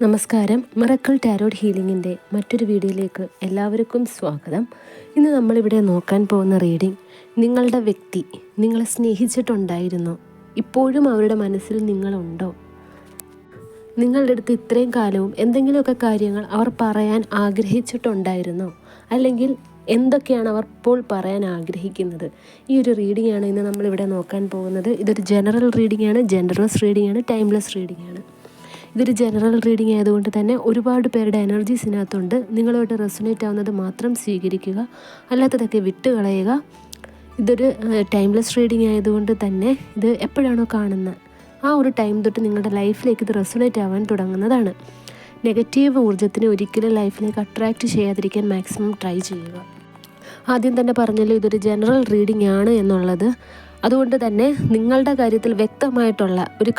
നമസ്കാരം. Miracle tarot ഹീലിങ്ങിൻ്റെ മറ്റൊരു വീഡിയോയിലേക്ക് എല്ലാവർക്കും സ്വാഗതം. ഇന്ന് നമ്മളിവിടെ നോക്കാൻ പോകുന്ന റീഡിംഗ്, നിങ്ങളുടെ വ്യക്തി നിങ്ങളെ സ്നേഹിച്ചിട്ടുണ്ടായിരുന്നോ? ഇപ്പോഴും അവരുടെ മനസ്സിൽ നിങ്ങളുണ്ടോ? നിങ്ങളുടെ അടുത്ത് ഇത്രയും കാലവും എന്തെങ്കിലുമൊക്കെ കാര്യങ്ങൾ അവർ പറയാൻ ആഗ്രഹിച്ചിട്ടുണ്ടായിരുന്നോ? അല്ലെങ്കിൽ എന്തൊക്കെയാണ് അവർ ഇപ്പോൾ പറയാൻ ആഗ്രഹിക്കുന്നത്? ഈ ഒരു റീഡിംഗ് ആണ് ഇന്ന് നമ്മളിവിടെ നോക്കാൻ പോകുന്നത്. ഇതൊരു ജനറൽ റീഡിംഗ് ആണ്, ജനറസ് റീഡിംഗ് ആണ്, ടൈംലെസ് റീഡിംഗ് ആണ്. ഇതൊരു ജനറൽ റീഡിംഗ് ആയതുകൊണ്ട് തന്നെ ഒരുപാട് പേരുടെ എനർജീസ് ഇതിനകത്തുണ്ട്. നിങ്ങളുമായിട്ട് റെസൊനേറ്റ് ആവുന്നത് മാത്രം സ്വീകരിക്കുക, അല്ലാത്തതൊക്കെ വിട്ട് കളയുക. ഇതൊരു ടൈംലെസ് റീഡിംഗ് ആയതുകൊണ്ട് തന്നെ ഇത് എപ്പോഴാണോ കാണുന്നത് ആ ഒരു ടൈം തൊട്ട് നിങ്ങളുടെ ലൈഫിലേക്ക് ഇത് റെസൊനേറ്റ് ആവാൻ തുടങ്ങുന്നതാണ്. നെഗറ്റീവ് ഊർജ്ജത്തിന് ഒരിക്കലും ലൈഫിലേക്ക് അട്രാക്റ്റ് ചെയ്യാതിരിക്കാൻ മാക്സിമം ട്രൈ ചെയ്യുക. ആദ്യം തന്നെ പറഞ്ഞല്ലോ, ഇതൊരു ജനറൽ റീഡിംഗ് ആണ് എന്നുള്ളത്. അതുകൊണ്ട് തന്നെ നിങ്ങളുടെ കാര്യത്തിൽ വ്യക്തമായിട്ടുള്ള ഒരു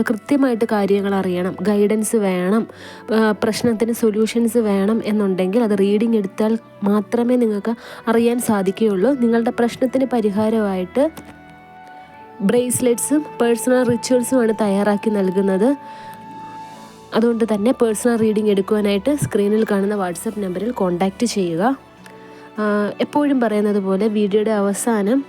കൃത്യമായിട്ട് കാര്യങ്ങൾ അറിയണം, ഗൈഡൻസ് വേണം, പ്രശ്നത്തിന് സൊല്യൂഷൻസ് വേണം എന്നുണ്ടെങ്കിൽ അത് റീഡിംഗ് എടുത്താൽ മാത്രമേ നിങ്ങൾക്ക് അറിയാൻ സാധിക്കുകയുള്ളൂ. നിങ്ങളുടെ പ്രശ്നത്തിന് പരിഹാരമായിട്ട് ബ്രേസ്ലെറ്റ്സും പേഴ്സണൽ റിച്വൽസുമാണ് തയ്യാറാക്കി നൽകുന്നത്. അതുകൊണ്ട് തന്നെ പേഴ്സണൽ റീഡിംഗ് എടുക്കുവാനായിട്ട് സ്ക്രീനിൽ കാണുന്ന വാട്സപ്പ് നമ്പറിൽ കോൺടാക്റ്റ് ചെയ്യുക. എപ്പോഴും പറയുന്നത് പോലെ വീഡിയോയുടെ അവസാനം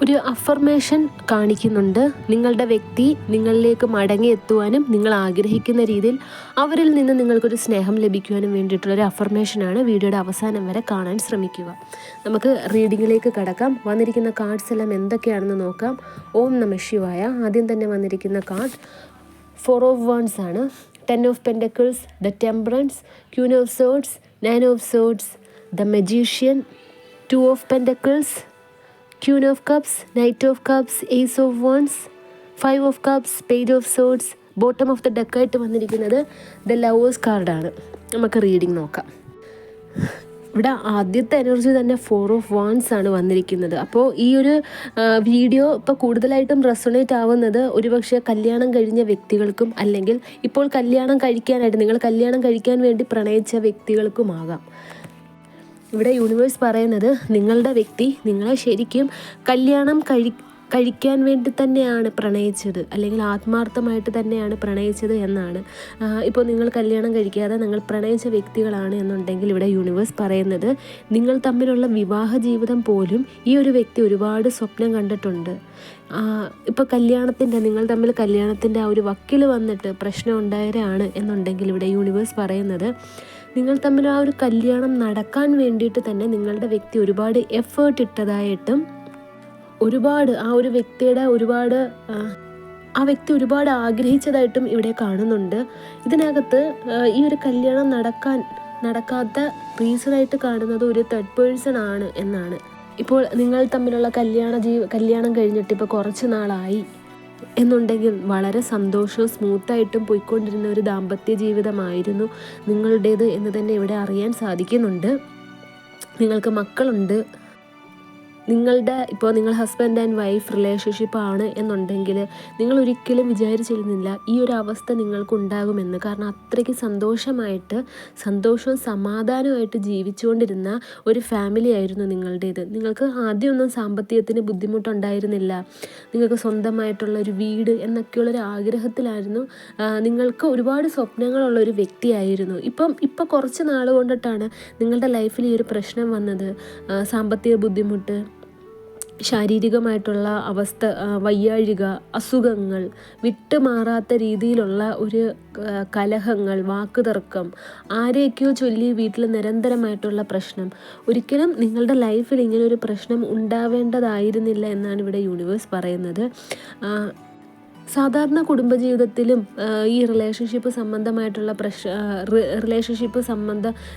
ഒരു അഫർമേഷൻ കാണിക്കുന്നുണ്ട്. നിങ്ങളുടെ വ്യക്തി നിങ്ങളിലേക്ക് മടങ്ങിയെത്തുവാനും നിങ്ങൾ ആഗ്രഹിക്കുന്ന രീതിയിൽ അവരിൽ നിന്ന് നിങ്ങൾക്കൊരു സ്നേഹം ലഭിക്കുവാനും വേണ്ടിയിട്ടുള്ളൊരു അഫർമേഷനാണ്. വീഡിയോയുടെ അവസാനം വരെ കാണാൻ ശ്രമിക്കുക. നമുക്ക് റീഡിങ്ങിലേക്ക് കടക്കാം. വന്നിരിക്കുന്ന കാർഡ്സ് എല്ലാം എന്തൊക്കെയാണെന്ന് നോക്കാം. ഓം നമഃ ശിവായ. ആദ്യം തന്നെ വന്നിരിക്കുന്ന കാർഡ് 4 of Wands ആണ്. 10 of Pentacles, The Temperance, Queen of Swords, 9 of Swords, The Magician, 2 of Pentacles, Queen of Cups, Knight of Cups, Ace of Wands, 5 of Cups, Page of Swords. Bottom of the ഡെക്കായിട്ട് വന്നിരിക്കുന്നത് the lovers കാർഡാണ്. നമുക്ക് reading നോക്കാം. ഇവിടെ ആദ്യത്തെ energy തന്നെ 4 of Wands ആണ് വന്നിരിക്കുന്നത്. അപ്പോൾ ഈ ഒരു വീഡിയോ ഇപ്പോൾ കൂടുതലായിട്ടും റെസൊണേറ്റ് ആവുന്നത് ഒരുപക്ഷെ കല്യാണം കഴിഞ്ഞ വ്യക്തികൾക്കും, അല്ലെങ്കിൽ ഇപ്പോൾ കല്യാണം കഴിക്കാനായിട്ട് നിങ്ങൾ കല്യാണം കഴിക്കാൻ വേണ്ടി പ്രണയിച്ച വ്യക്തികൾക്കുമാകാം. ഇവിടെ യൂണിവേഴ്സ് പറയുന്നത് നിങ്ങളുടെ വ്യക്തി നിങ്ങളെ ശരിക്കും കല്യാണം കഴിക്കാൻ വേണ്ടി തന്നെയാണ് പ്രണയിച്ചത്, അല്ലെങ്കിൽ ആത്മാർത്ഥമായിട്ട് തന്നെയാണ് പ്രണയിച്ചത് എന്നാണ്. ഇപ്പോൾ നിങ്ങൾ കല്യാണം കഴിക്കാതെ നിങ്ങൾ പ്രണയിച്ച വ്യക്തികളാണ് എന്നുണ്ടെങ്കിൽ ഇവിടെ യൂണിവേഴ്സ് പറയുന്നത് നിങ്ങൾ തമ്മിലുള്ള വിവാഹ ജീവിതം പോലും ഈ ഒരു വ്യക്തി ഒരുപാട് സ്വപ്നം കണ്ടിട്ടുണ്ട്. ഇപ്പോൾ നിങ്ങൾ തമ്മിൽ കല്യാണത്തിൻ്റെ ആ ഒരു വക്കിൽ വന്നിട്ട് പ്രശ്നം ഉണ്ടായവരാണ് എന്നുണ്ടെങ്കിൽ ഇവിടെ യൂണിവേഴ്സ് പറയുന്നത് നിങ്ങൾ തമ്മിൽ ആ ഒരു കല്യാണം നടക്കാൻ വേണ്ടിയിട്ട് തന്നെ നിങ്ങളുടെ വ്യക്തി ഒരുപാട് എഫേർട്ട് ഇട്ടതായിട്ടും ആ വ്യക്തി ഒരുപാട് ആഗ്രഹിച്ചതായിട്ടും ഇവിടെ കാണുന്നുണ്ട്. ഇതിനകത്ത് ഈ ഒരു കല്യാണം നടക്കാത്ത റീസണായിട്ട് കാണുന്നത് ഒരു തേർഡ് പേഴ്സൺ ആണ് എന്നാണ്. ഇപ്പോൾ നിങ്ങൾ തമ്മിലുള്ള കല്യാണം കഴിഞ്ഞിട്ട് ഇപ്പോൾ കുറച്ച് നാളായി എന്നുണ്ടെങ്കിൽ വളരെ സന്തോഷവും സ്മൂത്തായിട്ടും പോയിക്കൊണ്ടിരുന്ന ഒരു ദാമ്പത്യ ജീവിതമായിരുന്നു നിങ്ങളുടേത് എന്ന് തന്നെ ഇവിടെ അറിയാൻ സാധിക്കുന്നുണ്ട്. നിങ്ങൾക്ക് മക്കളുണ്ട്. നിങ്ങൾ ഹസ്ബൻഡ് ആൻഡ് വൈഫ് റിലേഷൻഷിപ്പ് ആണ് എന്നുണ്ടെങ്കിൽ നിങ്ങൾ ഒരിക്കലും വിചാരിച്ചിരുന്നില്ല ഈ ഒരു അവസ്ഥ നിങ്ങൾക്കുണ്ടാകുമെന്ന്. കാരണം അത്രയ്ക്ക് സന്തോഷവും സമാധാനമായിട്ട് ജീവിച്ചുകൊണ്ടിരുന്ന ഒരു ഫാമിലി ആയിരുന്നു നിങ്ങളുടേത്. നിങ്ങൾക്ക് ആദ്യമൊന്നും സാമ്പത്തികത്തിന് ബുദ്ധിമുട്ടുണ്ടായിരുന്നില്ല. നിങ്ങൾക്ക് സ്വന്തമായിട്ടുള്ള ഒരു വീട് എന്നൊക്കെയുള്ളൊരു ആഗ്രഹത്തിലായിരുന്നു. നിങ്ങൾക്ക് ഒരുപാട് സ്വപ്നങ്ങളുള്ളൊരു വ്യക്തിയായിരുന്നു. ഇപ്പം കുറച്ച് നാൾ കൊണ്ടിട്ടാണ് നിങ്ങളുടെ ലൈഫിൽ ഈ ഒരു പ്രശ്നം വന്നത്. സാമ്പത്തിക ബുദ്ധിമുട്ട്, ശാരീരികമായിട്ടുള്ള അവസ്ഥ, വയ്യാഴിക, അസുഖങ്ങൾ, വിട്ടുമാറാത്ത രീതിയിലുള്ള ഒരു കലഹങ്ങൾ, വാക്കുതർക്കം, ആരെയൊക്കെയോ ചൊല്ലി വീട്ടിൽ നിരന്തരമായിട്ടുള്ള പ്രശ്നം. ഒരിക്കലും നിങ്ങളുടെ ലൈഫിൽ ഇങ്ങനൊരു പ്രശ്നം ഉണ്ടാവേണ്ടതായിരുന്നില്ല എന്നാണ് ഇവിടെ യൂണിവേഴ്സ് പറയുന്നത്. സാധാരണ കുടുംബജീവിതത്തിലും ഈ റിലേഷൻഷിപ്പ് സംബന്ധമായിട്ടുള്ള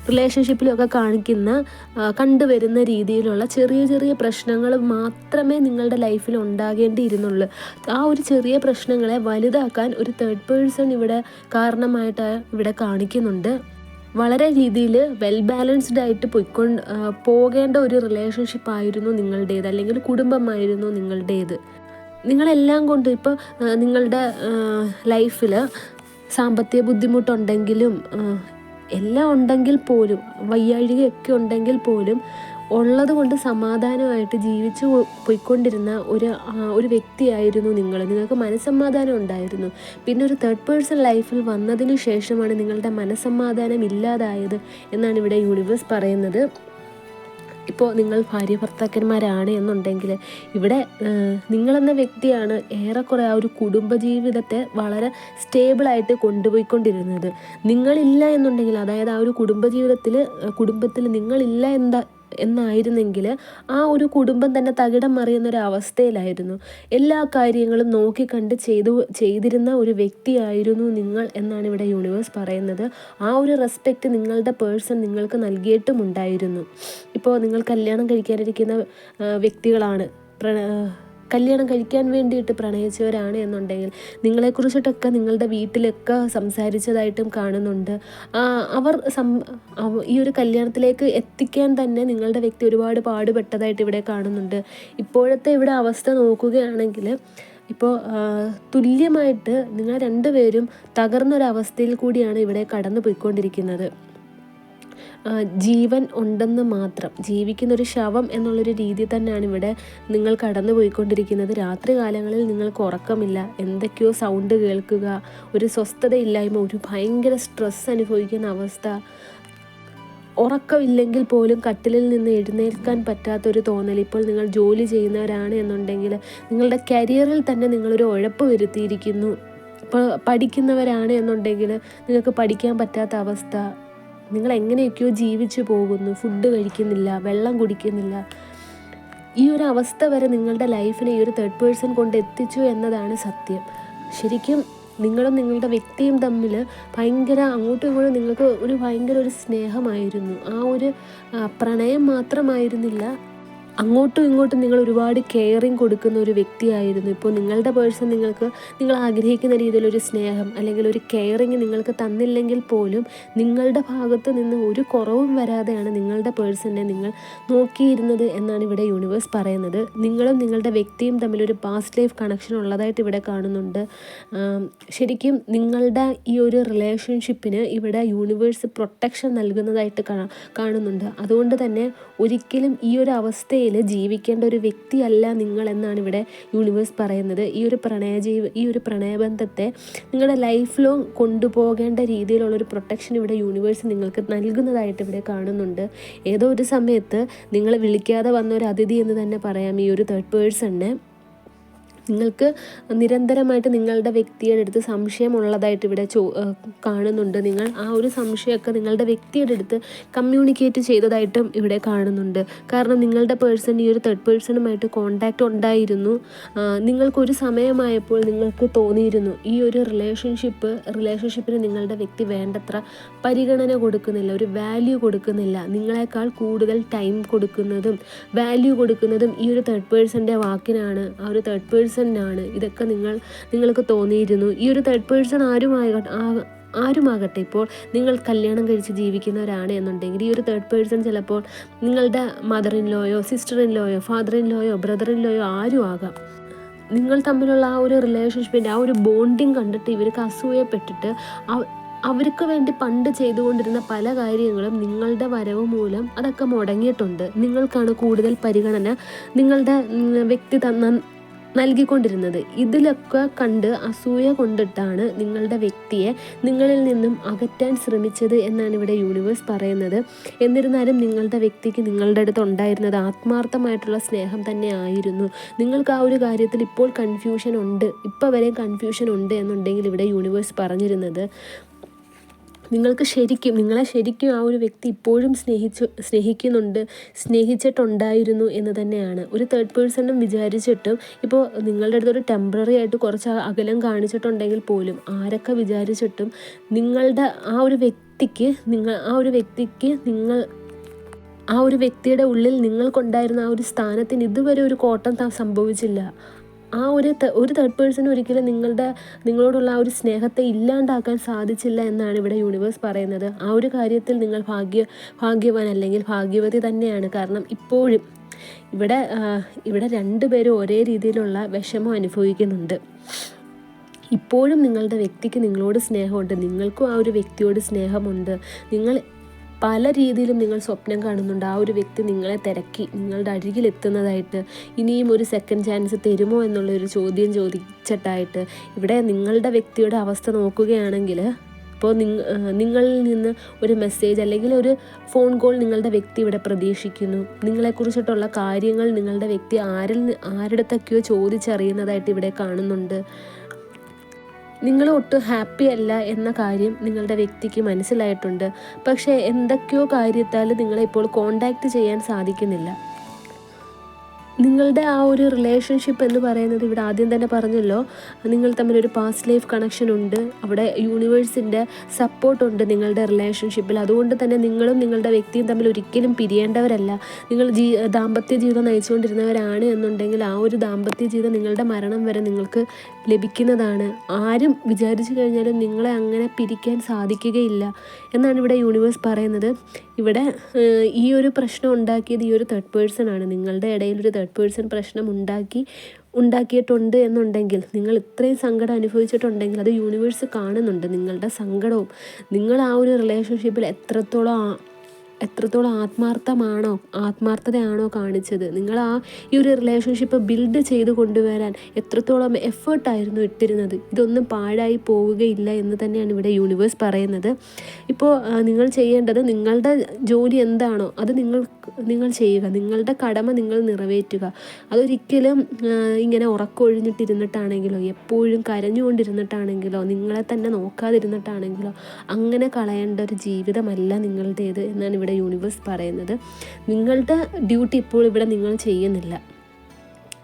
റിലേഷൻഷിപ്പിലൊക്കെ കണ്ടുവരുന്ന രീതിയിലുള്ള ചെറിയ ചെറിയ പ്രശ്നങ്ങൾ മാത്രമേ നിങ്ങളുടെ ലൈഫിൽ ഉണ്ടാകേണ്ടിയിരുന്നുള്ളൂ. ആ ഒരു ചെറിയ പ്രശ്നങ്ങളെ വലുതാക്കാൻ ഒരു തേർഡ് പേഴ്സൺ ഇവിടെ കാരണമായിട്ട് ഇവിടെ കാണിക്കുന്നുണ്ട്. വളരെ രീതിയിൽ വെൽ ബാലൻസ്ഡ് ആയിട്ട് പോകേണ്ട ഒരു റിലേഷൻഷിപ്പായിരുന്നു നിങ്ങളുടേത്, അല്ലെങ്കിൽ കുടുംബമായിരുന്നു നിങ്ങളുടേത്. നിങ്ങളെല്ലാം കൊണ്ട് ഇപ്പോൾ നിങ്ങളുടെ ലൈഫിൽ സാമ്പത്തിക ബുദ്ധിമുട്ടുണ്ടെങ്കിലും എല്ലാം ഉണ്ടെങ്കിൽ പോലും, വയ്യാഴികയൊക്കെ ഉണ്ടെങ്കിൽ പോലും ഉള്ളത് കൊണ്ട് സമാധാനമായിട്ട് ജീവിച്ചു പോയിക്കൊണ്ടിരുന്ന ഒരു വ്യക്തിയായിരുന്നു നിങ്ങൾക്ക് മനസ്സമാധാനം ഉണ്ടായിരുന്നു. പിന്നെ ഒരു തേർഡ് പേഴ്സൺ ലൈഫിൽ വന്നതിന് ശേഷമാണ് നിങ്ങളുടെ മനസ്സമാധാനം ഇല്ലാതായത് എന്നാണ് ഇവിടെ യൂണിവേഴ്സ് പറയുന്നത്. ഇപ്പോൾ നിങ്ങൾ ഭാര്യ ഭർത്താക്കന്മാരാണ് എന്നുണ്ടെങ്കിൽ ഇവിടെ നിങ്ങളെന്ന വ്യക്തിയാണ് ഏറെക്കുറെ ആ ഒരു കുടുംബജീവിതത്തെ വളരെ സ്റ്റേബിളായിട്ട് കൊണ്ടുപോയിക്കൊണ്ടിരുന്നത്. നിങ്ങളില്ല എന്നുണ്ടെങ്കിൽ, അതായത് ആ ഒരു കുടുംബത്തിൽ നിങ്ങളില്ല എന്നായിരുന്നെങ്കിൽ ആ ഒരു കുടുംബം തന്നെ തകിടം മറിയുന്നൊരവസ്ഥയിലായിരുന്നു. എല്ലാ കാര്യങ്ങളും നോക്കിക്കണ്ട് ചെയ്തിരുന്ന ഒരു വ്യക്തിയായിരുന്നു നിങ്ങൾ എന്നാണ് ഇവിടെ യൂണിവേഴ്സ് പറയുന്നത്. ആ ഒരു റെസ്പെക്റ്റ് നിങ്ങളുടെ പേഴ്സൺ നിങ്ങൾക്ക് നൽകിയിട്ടുമുണ്ടായിരുന്നു. ഇപ്പോൾ നിങ്ങൾ കല്യാണം കഴിക്കാനിരിക്കുന്ന വ്യക്തികളാണ്, കല്യാണം കഴിക്കാൻ വേണ്ടിയിട്ട് പ്രണയിച്ചവരാണ് എന്നുണ്ടെങ്കിൽ നിങ്ങളെക്കുറിച്ചിട്ടൊക്കെ നിങ്ങളുടെ വീട്ടിലൊക്കെ സംസാരിച്ചതായിട്ടും കാണുന്നുണ്ട്. അവർ ഈ ഒരു കല്യാണത്തിലേക്ക് എത്തിക്കാൻ തന്നെ നിങ്ങളുടെ വ്യക്തി ഒരുപാട് പാടുപെട്ടതായിട്ട് ഇവിടെ കാണുന്നുണ്ട്. ഇപ്പോഴത്തെ ഇവിടെ അവസ്ഥ നോക്കുകയാണെങ്കിൽ ഇപ്പോൾ തുല്യമായിട്ട് നിങ്ങൾ രണ്ടുപേരും തകർന്നൊരവസ്ഥയിൽ കൂടിയാണ് ഇവിടെ കടന്നു പോയിക്കൊണ്ടിരിക്കുന്നത്. ജീവൻ ഉണ്ടെന്ന് മാത്രം, ജീവിക്കുന്നൊരു ശവം എന്നുള്ളൊരു രീതി തന്നെയാണ് ഇവിടെ നിങ്ങൾ കടന്നു പോയിക്കൊണ്ടിരിക്കുന്നത്. രാത്രി കാലങ്ങളിൽ നിങ്ങൾക്ക് ഉറക്കമില്ല, എന്തൊക്കെയോ സൗണ്ട് കേൾക്കുക, ഒരു സ്വസ്ഥതയില്ലായ്മ, ഒരു ഭയങ്കര സ്ട്രെസ് അനുഭവിക്കുന്ന അവസ്ഥ, ഉറക്കമില്ലെങ്കിൽ പോലും കട്ടിലിൽ നിന്ന് എഴുന്നേൽക്കാൻ പറ്റാത്തൊരു തോന്നൽ. ഇപ്പോൾ നിങ്ങൾ ജോലി ചെയ്യുന്നവരാണ് എന്നുണ്ടെങ്കിൽ നിങ്ങളുടെ കരിയറിൽ തന്നെ നിങ്ങളൊരു ഉഴപ്പ് വരുത്തിയിരിക്കുന്നു. ഇപ്പോൾ പഠിക്കുന്നവരാണ് എന്നുണ്ടെങ്കിൽ നിങ്ങൾക്ക് പഠിക്കാൻ പറ്റാത്ത അവസ്ഥ, നിങ്ങൾ എങ്ങനെയൊക്കെയോ ജീവിച്ചു പോകുന്നു, ഫുഡ് കഴിക്കുന്നില്ല, വെള്ളം കുടിക്കുന്നില്ല. ഈ ഒരു അവസ്ഥ വരെ നിങ്ങളുടെ ലൈഫിനെ ഈ ഒരു തേർഡ് പേഴ്സൺ കൊണ്ട് എത്തിച്ചു എന്നതാണ് സത്യം. ശരിക്കും നിങ്ങളും നിങ്ങളുടെ വ്യക്തിയും തമ്മിൽ ഭയങ്കര അങ്ങോട്ടും ഇങ്ങോട്ടും നിങ്ങൾക്ക് ഭയങ്കര ഒരു സ്നേഹമായിരുന്നു. ആ ഒരു പ്രണയം മാത്രമായിരുന്നില്ല, അങ്ങോട്ടും ഇങ്ങോട്ടും നിങ്ങൾ ഒരുപാട് കെയറിങ് കൊടുക്കുന്ന ഒരു വ്യക്തിയായിരുന്നു. ഇപ്പോൾ നിങ്ങളുടെ പേഴ്സൺ നിങ്ങൾ ആഗ്രഹിക്കുന്ന രീതിയിലൊരു സ്നേഹം അല്ലെങ്കിൽ ഒരു കെയറിങ് നിങ്ങൾക്ക് തന്നില്ലെങ്കിൽ പോലും നിങ്ങളുടെ ഭാഗത്ത് നിന്ന് ഒരു കുറവും വരാതെയാണ് നിങ്ങളുടെ പേഴ്സണിനെ നിങ്ങൾ നോക്കിയിരുന്നത് എന്നാണ് ഇവിടെ യൂണിവേഴ്സ് പറയുന്നത്. നിങ്ങളും നിങ്ങളുടെ വ്യക്തിയും തമ്മിലൊരു പാസ്റ്റ് ലൈഫ് കണക്ഷൻ ഉള്ളതായിട്ട് ഇവിടെ കാണുന്നുണ്ട്. ശരിക്കും നിങ്ങളുടെ ഈ ഒരു റിലേഷൻഷിപ്പിന് ഇവിടെ യൂണിവേഴ്സ് പ്രൊട്ടക്ഷൻ നൽകുന്നതായിട്ട് കാണുന്നുണ്ട്. അതുകൊണ്ട് തന്നെ ഒരിക്കലും ഈ ഒരു അവസ്ഥയിൽ ജീവിക്കേണ്ട ഒരു വ്യക്തിയല്ല നിങ്ങൾ എന്നാണ് ഇവിടെ യൂണിവേഴ്സ് പറയുന്നത്. ഈ ഒരു പ്രണയബന്ധത്തെ നിങ്ങളുടെ ലൈഫ് ലോങ് കൊണ്ടുപോകേണ്ട രീതിയിലുള്ളൊരു പ്രൊട്ടക്ഷൻ ഇവിടെ യൂണിവേഴ്സ് നിങ്ങൾക്ക് നൽകുന്നതായിട്ട് ഇവിടെ കാണുന്നുണ്ട്. ഏതോ ഒരു സമയത്ത് നിങ്ങൾ വിളിക്കാതെ വന്ന ഒരു അതിഥി എന്ന് തന്നെ പറയാം ഈ ഒരു തേർഡ് പേഴ്സണിനെ. നിങ്ങൾക്ക് നിരന്തരമായിട്ട് നിങ്ങളുടെ വ്യക്തിയുടെ അടുത്ത് സംശയമുള്ളതായിട്ട് ഇവിടെ കാണുന്നുണ്ട്. നിങ്ങൾ ആ ഒരു സംശയമൊക്കെ നിങ്ങളുടെ വ്യക്തിയുടെ അടുത്ത് കമ്മ്യൂണിക്കേറ്റ് ചെയ്തതായിട്ടും ഇവിടെ കാണുന്നുണ്ട്. കാരണം നിങ്ങളുടെ പേഴ്സൺ ഈ ഒരു തേർഡ് പേഴ്സണുമായിട്ട് കോണ്ടാക്റ്റ് ഉണ്ടായിരുന്നു. നിങ്ങൾക്കൊരു സമയമായപ്പോൾ നിങ്ങൾക്ക് തോന്നിയിരുന്നു ഈ ഒരു റിലേഷൻഷിപ്പിന് നിങ്ങളുടെ വ്യക്തി വേണ്ടത്ര പരിഗണന കൊടുക്കുന്നില്ല, ഒരു വാല്യൂ കൊടുക്കുന്നില്ല. നിങ്ങളെക്കാൾ കൂടുതൽ ടൈം കൊടുക്കുന്നതും വാല്യൂ കൊടുക്കുന്നതും ഈ ഒരു തേർഡ് പേഴ്സൻ്റെ വാക്കിനാണ്, ആ ഒരു തേർഡ് പേഴ്സൺ ആണ്. ഇതൊക്കെ നിങ്ങൾക്ക് തോന്നിയിരുന്നു. ഈ ഒരു തേർഡ് പേഴ്സൺ ആരുമാകട്ടെ, ഇപ്പോൾ നിങ്ങൾ കല്യാണം കഴിച്ച് ജീവിക്കുന്നവരാണ് എന്നുണ്ടെങ്കിൽ ഈ ഒരു തേർഡ് പേഴ്സൺ ചിലപ്പോൾ നിങ്ങളുടെ മദർ ഇൻ ലോയോ, സിസ്റ്റർ ഇൻ ലോയോ, ഫാദർ ഇൻ ലോയോ, ബ്രദർ ഇൻ ലോയോ ആരും ആകാം. നിങ്ങൾ തമ്മിലുള്ള ആ ഒരു റിലേഷൻഷിപ്പിൻ്റെ ആ ഒരു ബോണ്ടിങ് കണ്ടിട്ട് ഇവർക്ക് അസൂയപ്പെട്ടിട്ട് അവർക്ക് വേണ്ടി പണ്ട് ചെയ്തുകൊണ്ടിരുന്ന പല കാര്യങ്ങളും നിങ്ങളുടെ വരവ് മൂലം അതൊക്കെ മുടങ്ങിയിട്ടുണ്ട്. നിങ്ങൾക്കാണ് കൂടുതൽ പരിഗണന നിങ്ങളുടെ വ്യക്തി നൽകിക്കൊണ്ടിരുന്നത്. ഇതിലൊക്കെ കണ്ട് അസൂയ കൊണ്ടിട്ടാണ് നിങ്ങളുടെ വ്യക്തിയെ നിങ്ങളിൽ നിന്നും അകറ്റാൻ ശ്രമിച്ചത് എന്നാണ് ഇവിടെ യൂണിവേഴ്സ് പറയുന്നത്. എന്നിരുന്നാലും നിങ്ങളുടെ വ്യക്തിക്ക് നിങ്ങളുടെ അടുത്ത് ഉണ്ടായിരുന്നത് ആത്മാർത്ഥമായിട്ടുള്ള സ്നേഹം തന്നെ ആയിരുന്നു. നിങ്ങൾക്ക് ആ ഒരു കാര്യത്തിൽ ഇപ്പോൾ കൺഫ്യൂഷൻ ഉണ്ട്, ഇപ്പോൾ വരെ കൺഫ്യൂഷൻ ഉണ്ട് എന്നുണ്ടെങ്കിൽ ഇവിടെ യൂണിവേഴ്സ് പറഞ്ഞിരുന്നത് നിങ്ങളെ ശരിക്കും ആ ഒരു വ്യക്തി ഇപ്പോഴും സ്നേഹിച്ചിട്ടുണ്ടായിരുന്നു എന്ന് തന്നെയാണ്. ഒരു തേർഡ് പേഴ്സണും വിചാരിച്ചിട്ടും ഇപ്പോൾ നിങ്ങളുടെ അടുത്തൊരു ടെമ്പററി ആയിട്ട് കുറച്ച് അകലം കാണിച്ചിട്ടുണ്ടെങ്കിൽ പോലും ആരൊക്കെ വിചാരിച്ചിട്ടും നിങ്ങളുടെ ആ ഒരു വ്യക്തിയുടെ ഉള്ളിൽ നിങ്ങൾക്കുണ്ടായിരുന്ന ആ ഒരു സ്ഥാനത്തിന് ഇതുവരെ ഒരു കോട്ടം സംഭവിച്ചില്ല. ആ ഒരു തേർഡ് പേഴ്സൺ ഒരിക്കലും നിങ്ങളോടുള്ള ആ ഒരു സ്നേഹത്തെ ഇല്ലാണ്ടാക്കാൻ സാധിച്ചില്ല എന്നാണ് ഇവിടെ യൂണിവേഴ്സ് പറയുന്നത്. ആ ഒരു കാര്യത്തിൽ നിങ്ങൾ ഭാഗ്യവാൻ അല്ലെങ്കിൽ ഭാഗ്യവതി തന്നെയാണ്. കാരണം ഇപ്പോഴും ഇവിടെ രണ്ടുപേരും ഒരേ രീതിയിലുള്ള വിഷമം അനുഭവിക്കുന്നുണ്ട്. ഇപ്പോഴും നിങ്ങളുടെ വ്യക്തിക്ക് നിങ്ങളോട് സ്നേഹമുണ്ട്, നിങ്ങൾക്കും ആ ഒരു വ്യക്തിയോട് സ്നേഹമുണ്ട്. പല രീതിയിലും നിങ്ങൾ സ്വപ്നം കാണുന്നുണ്ട്. ആ ഒരു വ്യക്തി നിങ്ങളെ തിരക്കി നിങ്ങളുടെ അരികിലെത്തുന്നതായിട്ട്, ഇനിയും ഒരു സെക്കൻഡ് ചാൻസ് തരുമോ എന്നുള്ളൊരു ചോദ്യം ചോദിച്ചിട്ടായിട്ട്. ഇവിടെ നിങ്ങളുടെ വ്യക്തിയുടെ അവസ്ഥ നോക്കുകയാണെങ്കിൽ ഇപ്പോൾ നിങ്ങളിൽ നിന്ന് ഒരു മെസ്സേജ് അല്ലെങ്കിൽ ഒരു ഫോൺ കോൾ നിങ്ങളുടെ വ്യക്തി ഇവിടെ പ്രതീക്ഷിക്കുന്നു. നിങ്ങളെക്കുറിച്ചിട്ടുള്ള കാര്യങ്ങൾ നിങ്ങളുടെ വ്യക്തി ആരുടെത്തൊക്കെയോ ചോദിച്ചറിയുന്നതായിട്ട് ഇവിടെ കാണുന്നുണ്ട്. നിങ്ങൾ ഒട്ടും ഹാപ്പി അല്ല എന്ന കാര്യം നിങ്ങളുടെ വ്യക്തിക്ക് മനസ്സിലായിട്ടുണ്ട്. പക്ഷേ എന്തൊക്കെയോ കാര്യത്താൽ നിങ്ങളെ ഇപ്പോൾ കോണ്ടാക്റ്റ് ചെയ്യാൻ സാധിക്കുന്നില്ല. നിങ്ങളുടെ ആ ഒരു റിലേഷൻഷിപ്പ് എന്ന് പറയുന്നത് ഇവിടെ ആദ്യം തന്നെ പറഞ്ഞല്ലോ, നിങ്ങൾ തമ്മിലൊരു പാസ്റ്റ് ലൈഫ് കണക്ഷൻ ഉണ്ട്. അവിടെ യൂണിവേഴ്സിൻ്റെ സപ്പോർട്ടുണ്ട് നിങ്ങളുടെ റിലേഷൻഷിപ്പിൽ. അതുകൊണ്ട് തന്നെ നിങ്ങളും നിങ്ങളുടെ വ്യക്തിയും തമ്മിൽ ഒരിക്കലും പിരിയേണ്ടവരല്ല. നിങ്ങൾ ദാമ്പത്യ ജീവിതം നയിച്ചുകൊണ്ടിരുന്നവരാണ് എന്നുണ്ടെങ്കിൽ ആ ഒരു ദാമ്പത്യ ജീവിതം നിങ്ങളുടെ മരണം വരെ നിങ്ങൾക്ക് ലഭിക്കുന്നതാണ്. ആരും വിചാരിച്ചു കഴിഞ്ഞാലും നിങ്ങളെ അങ്ങനെ പിരിക്കാൻ സാധിക്കുകയില്ല എന്നാണ് ഇവിടെ യൂണിവേഴ്സ് പറയുന്നത്. ഇവിടെ ഈ ഒരു പ്രശ്നം ഉണ്ടാക്കിയത് ഈ ഒരു തേർഡ് പേഴ്സൺ ആണ്. നിങ്ങളുടെ ഇടയിൽ ഒരു തേർഡ് പേഴ്സൺ പ്രശ്നം ഉണ്ടാക്കിയിട്ടുണ്ട് എന്നുണ്ടെങ്കിൽ, നിങ്ങൾ ഇത്രയും സങ്കടം അനുഭവിച്ചിട്ടുണ്ടെങ്കിൽ അത് യൂണിവേഴ്സ് കാണുന്നുണ്ട്. നിങ്ങളുടെ സങ്കടവും നിങ്ങൾ ആ ഒരു റിലേഷൻഷിപ്പിൽ എത്രത്തോളം ആത്മാർത്ഥതയാണോ കാണിച്ചത്, നിങ്ങൾ ഈ ഒരു റിലേഷൻഷിപ്പ് ബിൽഡ് ചെയ്ത് കൊണ്ടുവരാൻ എത്രത്തോളം എഫേർട്ടായിരുന്നു ഇട്ടിരുന്നത്, ഇതൊന്നും പാഴായി പോവുകയില്ല എന്ന് തന്നെയാണ് ഇവിടെ യൂണിവേഴ്സ് പറയുന്നത്. ഇപ്പോൾ നിങ്ങൾ ചെയ്യേണ്ടത് നിങ്ങളുടെ ജോലി എന്താണോ അത് നിങ്ങൾ ചെയ്യുക. നിങ്ങളുടെ കടമ നിങ്ങൾ നിറവേറ്റുക. അതൊരിക്കലും ഇങ്ങനെ ഉറക്കമൊഴിഞ്ഞിട്ടിരുന്നിട്ടാണെങ്കിലോ, എപ്പോഴും കരഞ്ഞുകൊണ്ടിരുന്നിട്ടാണെങ്കിലോ, നിങ്ങളെ തന്നെ നോക്കാതിരുന്നിട്ടാണെങ്കിലോ അങ്ങനെ കളയേണ്ട ഒരു ജീവിതമല്ല നിങ്ങളുടേത് എന്നാണ് ഇവിടെ യൂണിവേഴ്സ് പറയുന്നത്. നിങ്ങളുടെ ഡ്യൂട്ടി ഇപ്പോൾ ഇവിടെ നിങ്ങൾ ചെയ്യുന്നില്ല.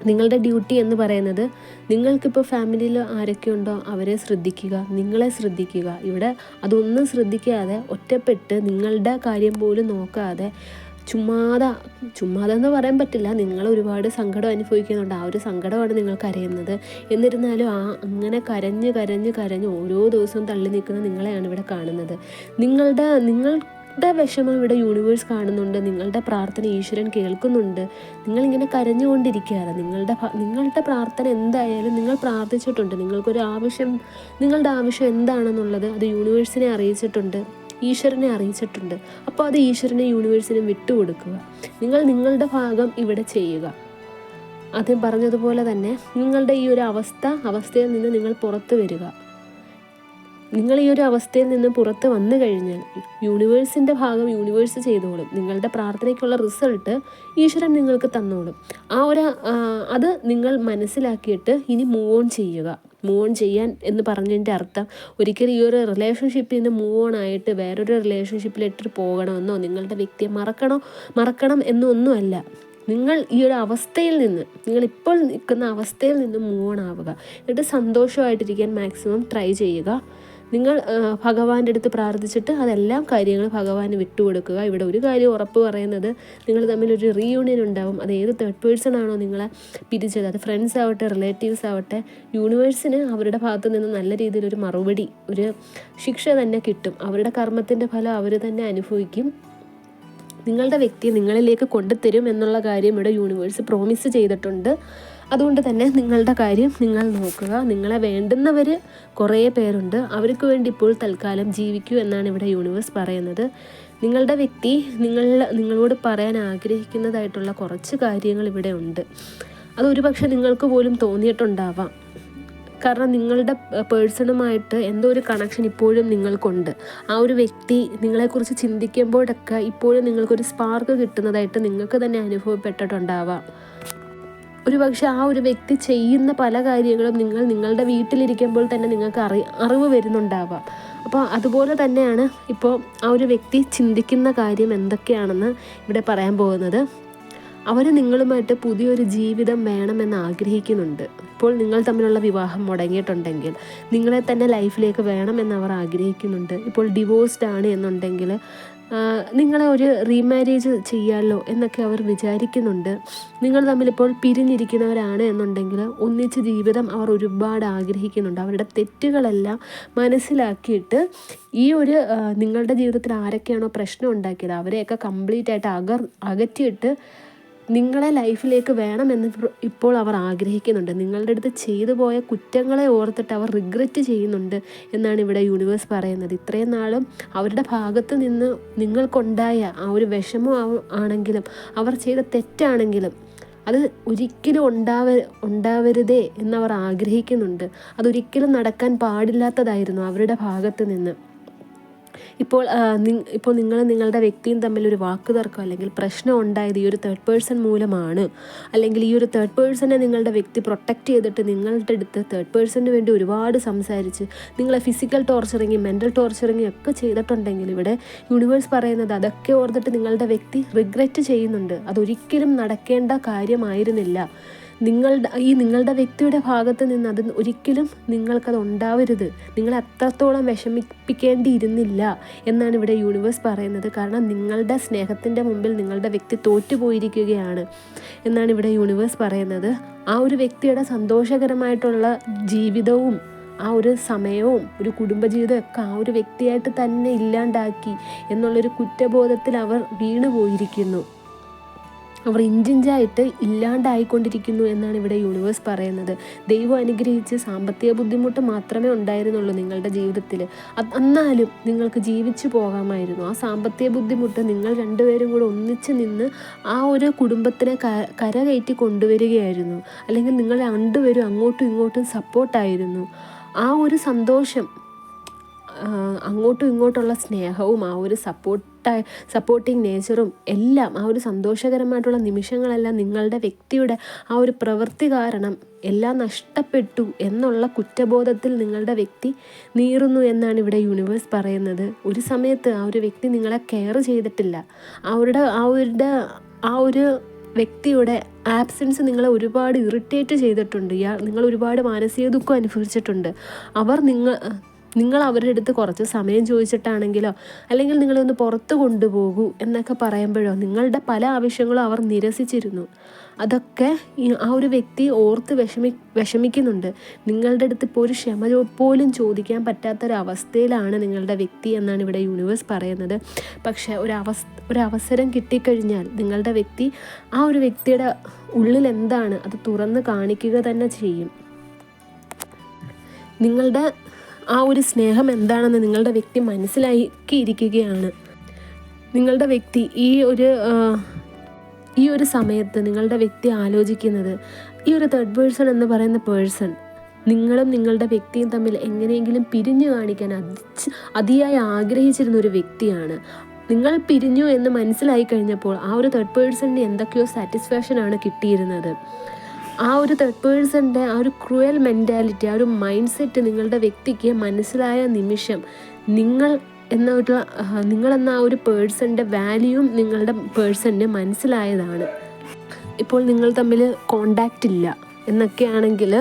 നിങ്ങളുടെ ഡ്യൂട്ടി എന്ന് പറയുന്നത്, നിങ്ങൾക്കിപ്പോൾ ഫാമിലിയിൽ ആരൊക്കെയുണ്ടോ അവരെ ശ്രദ്ധിക്കുക, നിങ്ങളെ ശ്രദ്ധിക്കുക. ഇവിടെ അതൊന്നും ശ്രദ്ധിക്കാതെ ഒറ്റപ്പെട്ട് നിങ്ങളുടെ കാര്യം പോലും നോക്കാതെ ചുമ്മാതെന്ന് പറയാൻ പറ്റില്ല, നിങ്ങൾ ഒരുപാട് സങ്കടം അനുഭവിക്കുന്നുണ്ട്. ആ ഒരു സങ്കടമാണ് നിങ്ങൾക്ക് അറിയുന്നത്. എന്നിരുന്നാലും അങ്ങനെ കരഞ്ഞ് ഓരോ ദിവസവും തള്ളി നിൽക്കുന്ന നിങ്ങളെയാണ് ഇവിടെ കാണുന്നത്. നിങ്ങളുടെ വിഷമം ഇവിടെ യൂണിവേഴ്സ് കാണുന്നുണ്ട്. നിങ്ങളുടെ പ്രാർത്ഥന ഈശ്വരൻ കേൾക്കുന്നുണ്ട്. നിങ്ങളിങ്ങനെ കരഞ്ഞുകൊണ്ടിരിക്കുകയാണ്. നിങ്ങളുടെ പ്രാർത്ഥന എന്തായാലും നിങ്ങൾ പ്രാർത്ഥിച്ചിട്ടുണ്ട്. നിങ്ങളുടെ ആവശ്യം എന്താണെന്നുള്ളത് അത് യൂണിവേഴ്സിനെ അറിയിച്ചിട്ടുണ്ട്, ഈശ്വരനെ അറിയിച്ചിട്ടുണ്ട്. അപ്പോൾ അത് ഈശ്വരനെ യൂണിവേഴ്സിനും വിട്ടുകൊടുക്കുക. നിങ്ങളുടെ ഭാഗം ഇവിടെ ചെയ്യുക. ആദ്യം പറഞ്ഞതുപോലെ തന്നെ നിങ്ങളുടെ ഈ ഒരു അവസ്ഥയിൽ നിന്ന് നിങ്ങൾ പുറത്തു വരിക. നിങ്ങൾ ഈ ഒരു അവസ്ഥയിൽ നിന്ന് പുറത്ത് വന്നു കഴിഞ്ഞാൽ യൂണിവേഴ്സിൻ്റെ ഭാഗം യൂണിവേഴ്സ് ചെയ്തോളും. നിങ്ങളുടെ പ്രാർത്ഥനയ്ക്കുള്ള റിസൾട്ട് ഈശ്വരൻ നിങ്ങൾക്ക് തന്നോളും. അത് നിങ്ങൾ മനസ്സിലാക്കിയിട്ട് ഇനി മൂവ് ഓൺ ചെയ്യാൻ എന്ന് പറഞ്ഞതിൻ്റെ അർത്ഥം ഒരിക്കലും ഈ ഒരു റിലേഷൻഷിപ്പിൽ നിന്ന് മൂവ് ഓൺ ആയിട്ട് വേറൊരു റിലേഷൻഷിപ്പിലിട്ട് പോകണമെന്നോ നിങ്ങളുടെ വ്യക്തിയെ മറക്കണം എന്നൊന്നുമല്ല. നിങ്ങൾ ഈ ഒരു അവസ്ഥയിൽ നിന്ന്, നിങ്ങളിപ്പോൾ നിൽക്കുന്ന അവസ്ഥയിൽ നിന്ന് മൂവ് ഓൺ ആവുക. എന്നിട്ട് സന്തോഷമായിട്ടിരിക്കാൻ മാക്സിമം ട്രൈ ചെയ്യുക. നിങ്ങൾ ഭഗവാന്റെ അടുത്ത് പ്രാർത്ഥിച്ചിട്ട് അതെല്ലാം കാര്യങ്ങൾ ഭഗവാന് വിട്ടുകൊടുക്കുക. ഇവിടെ ഒരു കാര്യം ഉറപ്പ് പറയുന്നത്, നിങ്ങൾ തമ്മിലൊരു റീയൂണിയൻ ഉണ്ടാവും. അത് ഏത് തേർഡ് പേഴ്സൺ ആണോ നിങ്ങളെ പിരിച്ചത്, അത് ഫ്രണ്ട്സ് ആവട്ടെ റിലേറ്റീവ്സ് ആവട്ടെ, യൂണിവേഴ്സിന് അവരുടെ ഭാഗത്തു നിന്ന് നല്ല രീതിയിലൊരു മറുപടി, ഒരു ശിക്ഷ തന്നെ കിട്ടും. അവരുടെ കർമ്മത്തിൻ്റെ ഫലം അവർ തന്നെ അനുഭവിക്കും. നിങ്ങളുടെ വ്യക്തി നിങ്ങളിലേക്ക് കൊണ്ടുതരും എന്നുള്ള കാര്യം ഇവിടെ യൂണിവേഴ്സ് പ്രോമിസ് ചെയ്തിട്ടുണ്ട്. അതുകൊണ്ട് തന്നെ നിങ്ങളുടെ കാര്യം നിങ്ങൾ നോക്കുക. നിങ്ങളെ വേണ്ടുന്നവർ കുറേ പേരുണ്ട്. അവർക്ക് വേണ്ടി ഇപ്പോൾ തൽക്കാലം ജീവിക്കൂ എന്നാണ് ഇവിടെ യൂണിവേഴ്സ് പറയുന്നത്. നിങ്ങളുടെ വ്യക്തി നിങ്ങളോട് പറയാൻ ആഗ്രഹിക്കുന്നതായിട്ടുള്ള കുറച്ച് കാര്യങ്ങൾ ഇവിടെ ഉണ്ട്. അതൊരു പക്ഷെ നിങ്ങൾക്ക് പോലും തോന്നിയിട്ടുണ്ടാവാം. കാരണം നിങ്ങളുടെ പേഴ്സണുമായിട്ട് എന്തോ ഒരു കണക്ഷൻ ഇപ്പോഴും നിങ്ങൾക്കുണ്ട്. ആ ഒരു വ്യക്തി നിങ്ങളെക്കുറിച്ച് ചിന്തിക്കുമ്പോഴൊക്കെ ഇപ്പോഴും നിങ്ങൾക്കൊരു സ്പാർക്ക് കിട്ടുന്നതായിട്ട് നിങ്ങൾക്ക് തന്നെ അനുഭവപ്പെട്ടിട്ടുണ്ടാവാം. ഒരു പക്ഷേ ആ ഒരു വ്യക്തി ചെയ്യുന്ന പല കാര്യങ്ങളും നിങ്ങളുടെ വീട്ടിലിരിക്കുമ്പോൾ തന്നെ നിങ്ങൾക്ക് അറിവ് വരുന്നുണ്ടാവാം. അപ്പോൾ അതുപോലെ തന്നെയാണ് ഇപ്പോൾ ആ ഒരു വ്യക്തി ചിന്തിക്കുന്ന കാര്യം എന്തൊക്കെയാണെന്ന് ഇവിടെ പറയാൻ പോകുന്നത്. അവർ നിങ്ങളുമായിട്ട് പുതിയൊരു ജീവിതം വേണമെന്ന് ആഗ്രഹിക്കുന്നുണ്ട്. ഇപ്പോൾ നിങ്ങൾ തമ്മിലുള്ള വിവാഹം മുടങ്ങിയിട്ടുണ്ടെങ്കിൽ നിങ്ങളെ തന്നെ ലൈഫിലേക്ക് വേണമെന്ന് അവർ ആഗ്രഹിക്കുന്നുണ്ട്. ഇപ്പോൾ ഡിവോഴ്സ്ഡ് ആണ് എന്നുണ്ടെങ്കിൽ നിങ്ങളെ ഒരു റീമാരേജ് ചെയ്യാമല്ലോ എന്നൊക്കെ അവർ വിചാരിക്കുന്നുണ്ട്. നിങ്ങൾ തമ്മിലിപ്പോൾ പിരിഞ്ഞിരിക്കുന്നവരാണ് എന്നുണ്ടെങ്കിൽ ഒന്നിച്ച് ജീവിതം അവർ ഒരുപാട് ആഗ്രഹിക്കുന്നുണ്ട്. അവരുടെ തെറ്റുകളെല്ലാം മനസ്സിലാക്കിയിട്ട് ഈ ഒരു നിങ്ങളുടെ ജീവിതത്തിൽ ആരൊക്കെയാണോ പ്രശ്നം ഉണ്ടാക്കിയത് അവരെയൊക്കെ കംപ്ലീറ്റ് ആയിട്ട് അകറ്റിയിട്ട് നിങ്ങളെ ലൈഫിലേക്ക് വേണമെന്ന് ഇപ്പോൾ അവർ ആഗ്രഹിക്കുന്നുണ്ട്. നിങ്ങളുടെ അടുത്ത് ചെയ്തു പോയ കുറ്റങ്ങളെ ഓർത്തിട്ട് അവർ റിഗ്രറ്റ് ചെയ്യുന്നുണ്ട് എന്നാണ് ഇവിടെ യൂണിവേഴ്സ് പറയുന്നത്. ഇത്രയും നാളും അവരുടെ ഭാഗത്ത് നിന്ന് നിങ്ങൾക്കുണ്ടായ ആ ഒരു വിഷമം ആണെങ്കിലും അവർ ചെയ്ത തെറ്റാണെങ്കിലും അത് ഒരിക്കലും ഉണ്ടാവരുതേ എന്നവർ ആഗ്രഹിക്കുന്നുണ്ട്. അതൊരിക്കലും നടക്കാൻ പാടില്ലാത്തതായിരുന്നു അവരുടെ ഭാഗത്ത് നിന്ന്. ഇപ്പോൾ നിങ്ങളുടെ വ്യക്തിയും തമ്മിലൊരു വാക്കുതർക്കം അല്ലെങ്കിൽ പ്രശ്നം ഉണ്ടായത് ഈ ഒരു തേർഡ് പേഴ്സൺ മൂലമാണ്. അല്ലെങ്കിൽ ഈ ഒരു തേർഡ് പേഴ്സണെ നിങ്ങളുടെ വ്യക്തി പ്രൊട്ടക്റ്റ് ചെയ്തിട്ട് നിങ്ങളുടെ അടുത്ത് തേർഡ് പേഴ്സണിന് വേണ്ടി ഒരുപാട് സംസാരിച്ച് നിങ്ങളെ ഫിസിക്കൽ ടോർച്ചറിങ്, മെൻ്റൽ ടോർച്ചറിങ് ഒക്കെ ചെയ്തിട്ടുണ്ടെങ്കിൽ ഇവിടെ യൂണിവേഴ്സ് പറയുന്നത് അതൊക്കെ ഓർത്തിട്ട് നിങ്ങളുടെ വ്യക്തി റിഗ്രറ്റ് ചെയ്യുന്നുണ്ട്. അതൊരിക്കലും നടക്കേണ്ട കാര്യമായിരുന്നില്ല. നിങ്ങളുടെ വ്യക്തിയുടെ ഭാഗത്ത് നിന്ന് അത് ഒരിക്കലും നിങ്ങൾക്കത് ഉണ്ടാവരുത്, നിങ്ങളെ അത്രത്തോളം വിഷമിപ്പിക്കേണ്ടിയിരുന്നില്ല എന്നാണ് ഇവിടെ യൂണിവേഴ്സ് പറയുന്നത്. കാരണം നിങ്ങളുടെ സ്നേഹത്തിൻ്റെ മുമ്പിൽ നിങ്ങളുടെ വ്യക്തി തോറ്റുപോയിരിക്കുകയാണ് എന്നാണ് ഇവിടെ യൂണിവേഴ്സ് പറയുന്നത്. ആ ഒരു വ്യക്തിയുടെ സന്തോഷകരമായിട്ടുള്ള ജീവിതവും ആ ഒരു സമയവും ഒരു കുടുംബജീവിതവും ഒക്കെ ആ ഒരു വ്യക്തിയായിട്ട് തന്നെ ഇല്ലാണ്ടാക്കി എന്നുള്ളൊരു കുറ്റബോധത്തിൽ അവർ വീണുപോയിരിക്കുന്നു. അവർ ഇഞ്ചിഞ്ചായിട്ട് ഇല്ലാണ്ടായിക്കൊണ്ടിരിക്കുന്നു എന്നാണ് ഇവിടെ യൂണിവേഴ്സ് പറയുന്നത്. ദൈവം അനുഗ്രഹിച്ച് സാമ്പത്തിക ബുദ്ധിമുട്ട് മാത്രമേ ഉണ്ടായിരുന്നുള്ളൂ നിങ്ങളുടെ ജീവിതത്തിൽ. എന്നാലും നിങ്ങൾക്ക് ജീവിച്ചു പോകാമായിരുന്നു. ആ സാമ്പത്തിക ബുദ്ധിമുട്ട് നിങ്ങൾ രണ്ടുപേരും കൂടെ ഒന്നിച്ച് നിന്ന് ആ ഒരു കുടുംബത്തിനെ കരകയറ്റി കൊണ്ടുവരികയായിരുന്നു. അല്ലെങ്കിൽ നിങ്ങൾ രണ്ടുപേരും അങ്ങോട്ടും ഇങ്ങോട്ടും സപ്പോർട്ടായിരുന്നു. ആ ഒരു സന്തോഷം, അങ്ങോട്ടും ഇങ്ങോട്ടുള്ള സ്നേഹവും ആ ഒരു സപ്പോർട്ടിങ് നേച്ചറും എല്ലാം, ആ ഒരു സന്തോഷകരമായിട്ടുള്ള നിമിഷങ്ങളെല്ലാം നിങ്ങളുടെ വ്യക്തിയുടെ ആ ഒരു പ്രവൃത്തി കാരണം എല്ലാം നഷ്ടപ്പെട്ടു എന്നുള്ള കുറ്റബോധത്തിൽ നിങ്ങളുടെ വ്യക്തി നീറുന്നു എന്നാണ് ഇവിടെ യൂണിവേഴ്സ് പറയുന്നത്. ഒരു സമയത്ത് ആ ഒരു വ്യക്തി നിങ്ങളെ കെയർ ചെയ്തിട്ടില്ല. ആ ഒരു വ്യക്തിയുടെ ആബ്സെൻസ് നിങ്ങളെ ഒരുപാട് ഇറിറ്റേറ്റ് ചെയ്തിട്ടുണ്ട്. നിങ്ങൾ ഒരുപാട് മാനസിക ദുഃഖം അനുഭവിച്ചിട്ടുണ്ട്. നിങ്ങൾ അവരുടെ അടുത്ത് കുറച്ച് സമയം ചോദിച്ചിട്ടാണെങ്കിലോ അല്ലെങ്കിൽ നിങ്ങളൊന്ന് പുറത്ത് കൊണ്ടുപോകൂ എന്നൊക്കെ പറയുമ്പോഴോ നിങ്ങളുടെ പല ആവശ്യങ്ങളും അവർ നിരസിച്ചിരുന്നു. അതൊക്കെ ആ ഒരു വ്യക്തി ഓർത്ത് വിഷമിക്കുന്നുണ്ട്. നിങ്ങളുടെ അടുത്ത് ഇപ്പോൾ ഒരു ക്ഷമ പോലും ചോദിക്കാൻ പറ്റാത്തൊരവസ്ഥയിലാണ് നിങ്ങളുടെ വ്യക്തി എന്നാണ് ഇവിടെ യൂണിവേഴ്സ് പറയുന്നത്. പക്ഷേ ഒരവസരം കിട്ടിക്കഴിഞ്ഞാൽ നിങ്ങളുടെ വ്യക്തി ആ ഒരു വ്യക്തിയുടെ ഉള്ളിൽ എന്താണ് അത് തുറന്ന് കാണിക്കുക തന്നെ ചെയ്യും. നിങ്ങളുടെ ആ ഒരു സ്നേഹം എന്താണെന്ന് നിങ്ങളുടെ വ്യക്തി മനസ്സിലാക്കിയിരിക്കുകയാണ്. നിങ്ങളുടെ വ്യക്തി ഈ ഒരു സമയത്ത് നിങ്ങളുടെ വ്യക്തി ആലോചിക്കുന്നത് ഈ ഒരു തേർഡ് പേഴ്സൺ എന്ന് പറയുന്ന പേഴ്സൺ നിങ്ങളും നിങ്ങളുടെ വ്യക്തിയും തമ്മിൽ എങ്ങനെയെങ്കിലും പിരിഞ്ഞു കാണിക്കാൻ അതിയായി ആഗ്രഹിച്ചിരുന്ന ഒരു വ്യക്തിയാണ്. നിങ്ങൾ പിരിഞ്ഞു എന്ന് മനസ്സിലായി കഴിഞ്ഞപ്പോൾ ആ ഒരു തേർഡ് പേഴ്സണിന് എന്തൊക്കെയോ സാറ്റിസ്ഫാക്ഷനാണ് കിട്ടിയിരുന്നത്. ആ ഒരു തേർഡ് പേഴ്സണിൻ്റെ ആ ഒരു ക്രൂവൽ മെൻറ്റാലിറ്റി, ആ ഒരു മൈൻഡ് സെറ്റ് നിങ്ങളുടെ വ്യക്തിക്ക് മനസ്സിലായ നിമിഷം നിങ്ങളെന്ന ആ ഒരു പേഴ്സണിൻ്റെ വാല്യൂവും നിങ്ങളുടെ പേഴ്സണിന് മനസ്സിലായതാണ്. ഇപ്പോൾ നിങ്ങൾ തമ്മിൽ കോണ്ടാക്റ്റ് ഇല്ല എന്നൊക്കെയാണെങ്കിൽ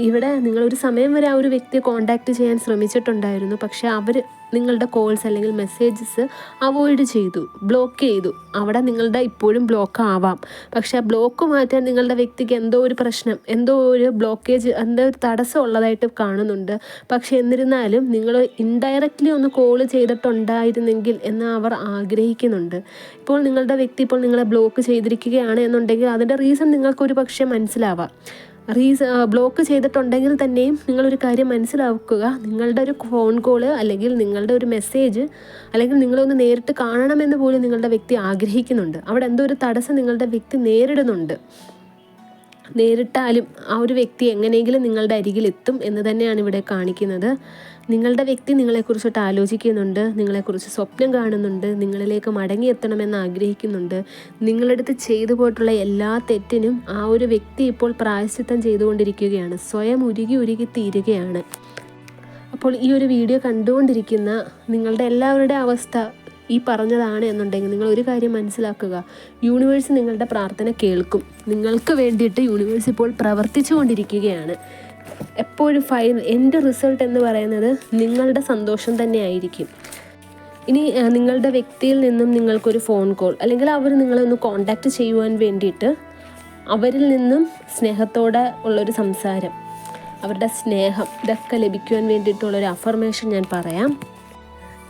ഇവിടെ നിങ്ങളൊരു സമയം വരെ ആ ഒരു വ്യക്തിയെ കോണ്ടാക്റ്റ് ചെയ്യാൻ ശ്രമിച്ചിട്ടുണ്ടായിരുന്നു. പക്ഷേ അവർ നിങ്ങളുടെ കോൾസ് അല്ലെങ്കിൽ മെസ്സേജസ് അവോയ്ഡ് ചെയ്തു, ബ്ലോക്ക് ചെയ്തു. അവിടെ നിങ്ങളുടെ ഇപ്പോഴും ബ്ലോക്ക് ആവാം. പക്ഷേ ആ ബ്ലോക്ക് മാറ്റാൻ നിങ്ങളുടെ വ്യക്തിക്ക് എന്തോ ഒരു പ്രശ്നം, എന്തോ ഒരു ബ്ലോക്കേജ്, എന്തോ ഒരു തടസ്സം ഉള്ളതായിട്ട് കാണുന്നുണ്ട്. പക്ഷേ എന്നിരുന്നാലും നിങ്ങൾ ഇൻഡയറക്റ്റ്ലി ഒന്ന് കോൾ ചെയ്തിട്ടുണ്ടായിരുന്നെങ്കിൽ എന്ന് അവർ ആഗ്രഹിക്കുന്നുണ്ട്. ഇപ്പോൾ നിങ്ങളുടെ വ്യക്തി ഇപ്പോൾ നിങ്ങളെ ബ്ലോക്ക് ചെയ്തിരിക്കുകയാണ് എന്നുണ്ടെങ്കിൽ അതിൻ്റെ റീസൺ നിങ്ങൾക്കൊരു പക്ഷേ മനസ്സിലാവാം. ബ്ലോക്ക് ചെയ്തിട്ടുണ്ടെങ്കിൽ തന്നെയും നിങ്ങളൊരു കാര്യം മനസ്സിലാക്കുക, നിങ്ങളുടെ ഒരു ഫോൺ കോള് അല്ലെങ്കിൽ നിങ്ങളുടെ ഒരു മെസ്സേജ് അല്ലെങ്കിൽ നിങ്ങളൊന്ന് നേരിട്ട് കാണണമെന്ന് പോലും നിങ്ങളുടെ വ്യക്തി ആഗ്രഹിക്കുന്നുണ്ട്. അവിടെ എന്തോ ഒരു തടസ്സം നിങ്ങളുടെ വ്യക്തി നേരിടുന്നുണ്ട്. നേരിട്ടാലും ആ ഒരു വ്യക്തി എങ്ങനെയെങ്കിലും നിങ്ങളുടെ അരികിലെത്തും എന്ന് തന്നെയാണ് ഇവിടെ കാണിക്കുന്നത്. നിങ്ങളുടെ വ്യക്തി നിങ്ങളെക്കുറിച്ചിട്ട് ആലോചിക്കുന്നുണ്ട്, നിങ്ങളെക്കുറിച്ച് സ്വപ്നം കാണുന്നുണ്ട്, നിങ്ങളിലേക്ക് മടങ്ങിയെത്തണമെന്ന് ആഗ്രഹിക്കുന്നുണ്ട്. നിങ്ങളുടെ അടുത്ത് ചെയ്തു പോയിട്ടുള്ള എല്ലാ തെറ്റിനും ആ ഒരു വ്യക്തി ഇപ്പോൾ പ്രായശ്ചിത്തം ചെയ്തുകൊണ്ടിരിക്കുകയാണ്, സ്വയം ഉരുകി തീരുകയാണ്. അപ്പോൾ ഈ ഒരു വീഡിയോ കണ്ടുകൊണ്ടിരിക്കുന്ന നിങ്ങളുടെ എല്ലാവരുടെ അവസ്ഥ ഈ പറഞ്ഞതാണ് എന്നുണ്ടെങ്കിൽ നിങ്ങൾ ഒരു കാര്യം മനസ്സിലാക്കുക, യൂണിവേഴ്സ് നിങ്ങളുടെ പ്രാർത്ഥന കേൾക്കും. നിങ്ങൾക്ക് വേണ്ടിയിട്ട് യൂണിവേഴ്സ് ഇപ്പോൾ പ്രവർത്തിച്ചു കൊണ്ടിരിക്കുകയാണ്. എപ്പോഴും എൻ്റെ റിസൾട്ട് എന്ന് പറയുന്നത് നിങ്ങളുടെ സന്തോഷം തന്നെയായിരിക്കും. ഇനി നിങ്ങളുടെ വ്യക്തിയിൽ നിന്നും നിങ്ങൾക്കൊരു ഫോൺ കോൾ അല്ലെങ്കിൽ അവർ നിങ്ങളെ ഒന്ന് കോണ്ടാക്റ്റ് ചെയ്യുവാൻ വേണ്ടിയിട്ട് അവരിൽ നിന്നും സ്നേഹത്തോടെ ഉള്ളൊരു സംസാരം, അവരുടെ സ്നേഹം ഇതൊക്കെ ലഭിക്കുവാൻ വേണ്ടിയിട്ടുള്ളൊരു അഫർമേഷൻ ഞാൻ പറയാം.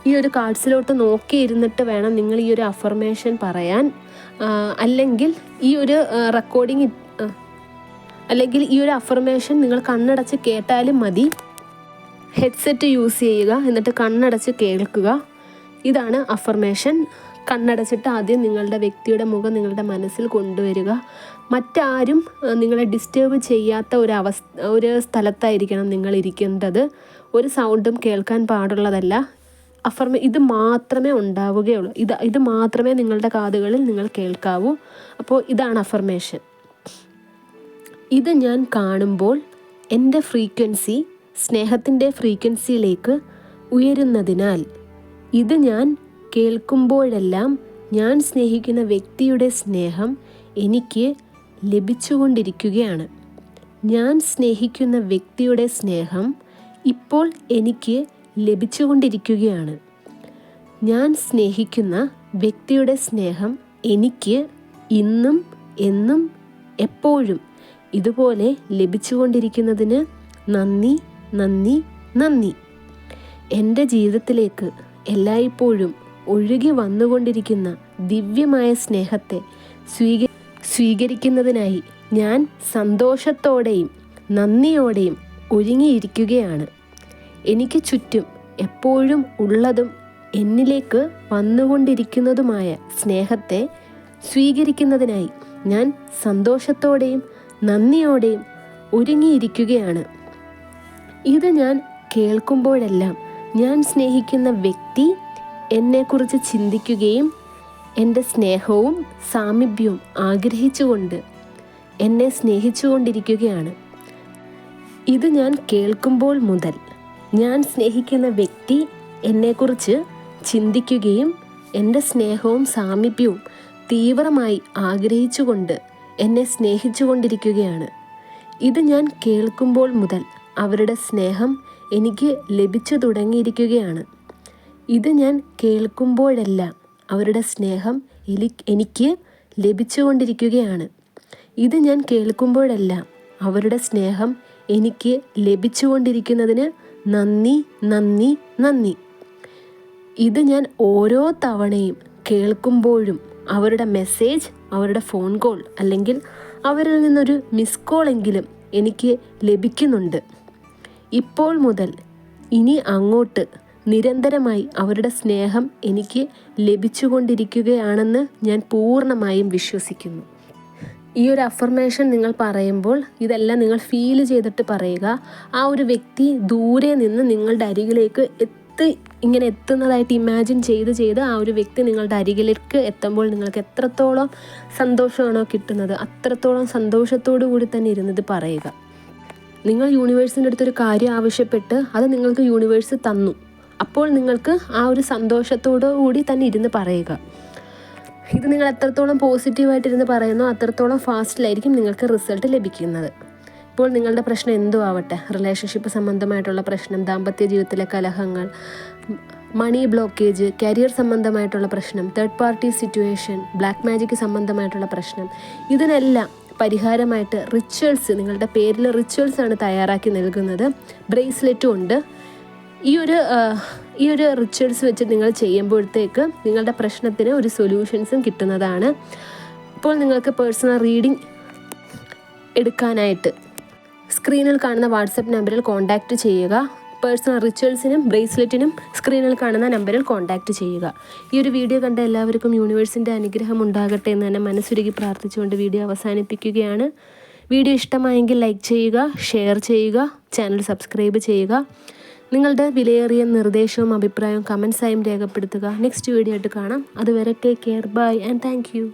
ഈ ഒരു കാർഡ്സിലോട്ട് നോക്കിയിരുന്നിട്ട് വേണം നിങ്ങൾ ഈ ഒരു അഫർമേഷൻ പറയാൻ. അല്ലെങ്കിൽ ഈ ഒരു റെക്കോർഡിങ് അല്ലെങ്കിൽ ഈ ഒരു അഫർമേഷൻ നിങ്ങൾ കണ്ണടച്ച് കേട്ടാലും മതി. ഹെഡ്സെറ്റ് യൂസ് ചെയ്യുക, എന്നിട്ട് കണ്ണടച്ച് കേൾക്കുക. ഇതാണ് അഫർമേഷൻ. കണ്ണടച്ചിട്ട് ആദ്യം നിങ്ങളുടെ വ്യക്തിയുടെ മുഖം നിങ്ങളുടെ മനസ്സിൽ കൊണ്ടുവരിക. മറ്റാരും നിങ്ങളെ ഡിസ്റ്റേബ് ചെയ്യാത്ത ഒരു സ്ഥലത്തായിരിക്കണം നിങ്ങൾ ഇരിക്കേണ്ടത്. ഒരു സൗണ്ടും കേൾക്കാൻ പാടുള്ളതല്ല. ഇത് മാത്രമേ ഉണ്ടാവുകയുള്ളൂ. ഇത് മാത്രമേ നിങ്ങളുടെ കാതുകളിൽ നിങ്ങൾ കേൾക്കാവൂ. അപ്പോൾ ഇതാണ് അഫർമേഷൻ. ഇത് ഞാൻ കാണുമ്പോൾ എൻ്റെ ഫ്രീക്വൻസി സ്നേഹത്തിൻ്റെ ഫ്രീക്വൻസിയിലേക്ക് ഉയരുന്നതിനാൽ, ഇത് ഞാൻ കേൾക്കുമ്പോഴെല്ലാം ഞാൻ സ്നേഹിക്കുന്ന വ്യക്തിയുടെ സ്നേഹം എനിക്ക് ലഭിച്ചുകൊണ്ടിരിക്കുകയാണ്. ഞാൻ സ്നേഹിക്കുന്ന വ്യക്തിയുടെ സ്നേഹം ഇപ്പോൾ എനിക്ക് ലഭിച്ചുകൊണ്ടിരിക്കുകയാണ്. ഞാൻ സ്നേഹിക്കുന്ന വ്യക്തിയുടെ സ്നേഹം എനിക്ക് ഇന്നും എന്നും എപ്പോഴും ഇതുപോലെ ലഭിച്ചുകൊണ്ടിരിക്കുന്നതിന് നന്ദി നന്ദി നന്ദി. എൻ്റെ ജീവിതത്തിലേക്ക് എല്ലായ്പ്പോഴും ഒഴുകി വന്നുകൊണ്ടിരിക്കുന്ന ദിവ്യമായ സ്നേഹത്തെ സ്വീകരിക്കുന്നതിനായി ഞാൻ സന്തോഷത്തോടെയും നന്ദിയോടെയും ഒരുങ്ങിയിരിക്കുകയാണ്. എനിക്ക് ചുറ്റും എപ്പോഴും ഉള്ളതും എന്നിലേക്ക് വന്നുകൊണ്ടിരിക്കുന്നതുമായ സ്നേഹത്തെ സ്വീകരിക്കുന്നതിനായി ഞാൻ സന്തോഷത്തോടെയും നന്ദിയോടെയും ഒരുങ്ങിയിരിക്കുകയാണ്. ഇത് ഞാൻ കേൾക്കുമ്പോഴെല്ലാം ഞാൻ സ്നേഹിക്കുന്ന വ്യക്തി എന്നെക്കുറിച്ച് ചിന്തിക്കുകയും എൻ്റെ സ്നേഹവും സാമീപ്യവും ആഗ്രഹിച്ചുകൊണ്ട് എന്നെ സ്നേഹിച്ചുകൊണ്ടിരിക്കുകയാണ്. ഇത് ഞാൻ കേൾക്കുമ്പോൾ മുതൽ ഞാൻ സ്നേഹിക്കുന്ന വ്യക്തി എന്നെക്കുറിച്ച് ചിന്തിക്കുകയും എൻ്റെ സ്നേഹവും സാമീപ്യവും തീവ്രമായി ആഗ്രഹിച്ചുകൊണ്ട് എന്നെ സ്നേഹിച്ചുകൊണ്ടിരിക്കുകയാണ്. ഇത് ഞാൻ കേൾക്കുമ്പോൾ മുതൽ അവരുടെ സ്നേഹം എനിക്ക് ലഭിച്ചു തുടങ്ങിയിരിക്കുകയാണ്. ഇത് ഞാൻ കേൾക്കുമ്പോഴെല്ലാം അവരുടെ സ്നേഹം എനിക്ക് ലഭിച്ചുകൊണ്ടിരിക്കുകയാണ്. ഇത് ഞാൻ കേൾക്കുമ്പോഴെല്ലാം അവരുടെ സ്നേഹം എനിക്ക് ലഭിച്ചുകൊണ്ടിരിക്കുന്നതിന് നന്ദി നന്ദി നന്ദി. ഇത് ഞാൻ ഓരോ തവണയും കേൾക്കുമ്പോഴും അവരുടെ മെസ്സേജ്, അവരുടെ ഫോൺ കോൾ അല്ലെങ്കിൽ അവരിൽ നിന്നൊരു മിസ് കോളെങ്കിലും എനിക്ക് ലഭിക്കുന്നുണ്ട്. ഇപ്പോൾ മുതൽ ഇനി അങ്ങോട്ട് നിരന്തരമായി അവരുടെ സ്നേഹം എനിക്ക് ലഭിച്ചുകൊണ്ടിരിക്കുകയാണെന്ന് ഞാൻ പൂർണ്ണമായും വിശ്വസിക്കുന്നു. ഈ ഒരു അഫർമേഷൻ നിങ്ങൾ പറയുമ്പോൾ ഇതെല്ലാം നിങ്ങൾ ഫീൽ ചെയ്തിട്ട് പറയുക. ആ ഒരു വ്യക്തി ദൂരെ നിന്ന് നിങ്ങളുടെ അരികിലേക്ക് ഇങ്ങനെ എത്തുന്നതായിട്ട് ഇമാജിൻ ചെയ്ത് ആ ഒരു വ്യക്തി നിങ്ങളുടെ അരികിലേക്ക് എത്തുമ്പോൾ നിങ്ങൾക്ക് എത്രത്തോളം സന്തോഷമാണോ കിട്ടുന്നത് അത്രത്തോളം സന്തോഷത്തോടു കൂടി തന്നെ ഇരുന്നത് പറയുക. നിങ്ങൾ യൂണിവേഴ്സിൻ്റെ അടുത്തൊരു കാര്യം ആവശ്യപ്പെട്ട് അത് നിങ്ങൾക്ക് യൂണിവേഴ്സ് തന്നു. അപ്പോൾ നിങ്ങൾക്ക് ആ ഒരു സന്തോഷത്തോടു കൂടി തന്നെ ഇരുന്ന് പറയുക. ഇത് നിങ്ങൾ എത്രത്തോളം പോസിറ്റീവായിട്ടിരുന്ന് പറയുന്നോ അത്രത്തോളം ഫാസ്റ്റിലായിരിക്കും നിങ്ങൾക്ക് റിസൾട്ട് ലഭിക്കുന്നത്. ഇപ്പോൾ നിങ്ങളുടെ പ്രശ്നം എന്തോ ആവട്ടെ, റിലേഷൻഷിപ്പ് സംബന്ധമായിട്ടുള്ള പ്രശ്നം, ദാമ്പത്യ ജീവിതത്തിലെ കലഹങ്ങൾ, മണി ബ്ലോക്കേജ്, കരിയർ സംബന്ധമായിട്ടുള്ള പ്രശ്നം, third party situation, black magic സംബന്ധമായിട്ടുള്ള പ്രശ്നം, ഇതിനെല്ലാം പരിഹാരമായിട്ട് റിച്വൽസ്, നിങ്ങളുടെ പേരിൽ റിച്വൽസ് ആണ് തയ്യാറാക്കി നൽകുന്നത്. ബ്രേസ്ലെറ്റും ഉണ്ട്. ഈ ഒരു റിച്വൽസ് വെച്ച് നിങ്ങൾ ചെയ്യുമ്പോഴത്തേക്ക് നിങ്ങളുടെ പ്രശ്നത്തിന് ഒരു സൊല്യൂഷൻസും കിട്ടുന്നതാണ്. ഇപ്പോൾ നിങ്ങൾക്ക് പേഴ്സണൽ റീഡിംഗ് എടുക്കാനായിട്ട് സ്ക്രീനിൽ കാണുന്ന വാട്സപ്പ് നമ്പറിൽ കോൺടാക്റ്റ് ചെയ്യുക. പേഴ്സണൽ റിച്വൽസിനും ബ്രേസ്ലെറ്റിനും സ്ക്രീനിൽ കാണുന്ന നമ്പറിൽ കോൺടാക്റ്റ് ചെയ്യുക. ഈ ഒരു വീഡിയോ കണ്ട എല്ലാവർക്കും യൂണിവേഴ്സിൻ്റെ അനുഗ്രഹം ഉണ്ടാകട്ടെ എന്ന് തന്നെ മനസ്സുരുകി പ്രാർത്ഥിച്ചുകൊണ്ട് വീഡിയോ അവസാനിപ്പിക്കുകയാണ്. വീഡിയോ ഇഷ്ടമായെങ്കിൽ ലൈക്ക് ചെയ്യുക, ഷെയർ ചെയ്യുക, ചാനൽ സബ്സ്ക്രൈബ് ചെയ്യുക. നിങ്ങളുടെ വിലയേറിയ നിർദ്ദേശവും അഭിപ്രായവും കമൻസായും രേഖപ്പെടുത്തുക. നെക്സ്റ്റ് വീഡിയോ ആയിട്ട് കാണാം. അതുവരെ take care, bye and thank U.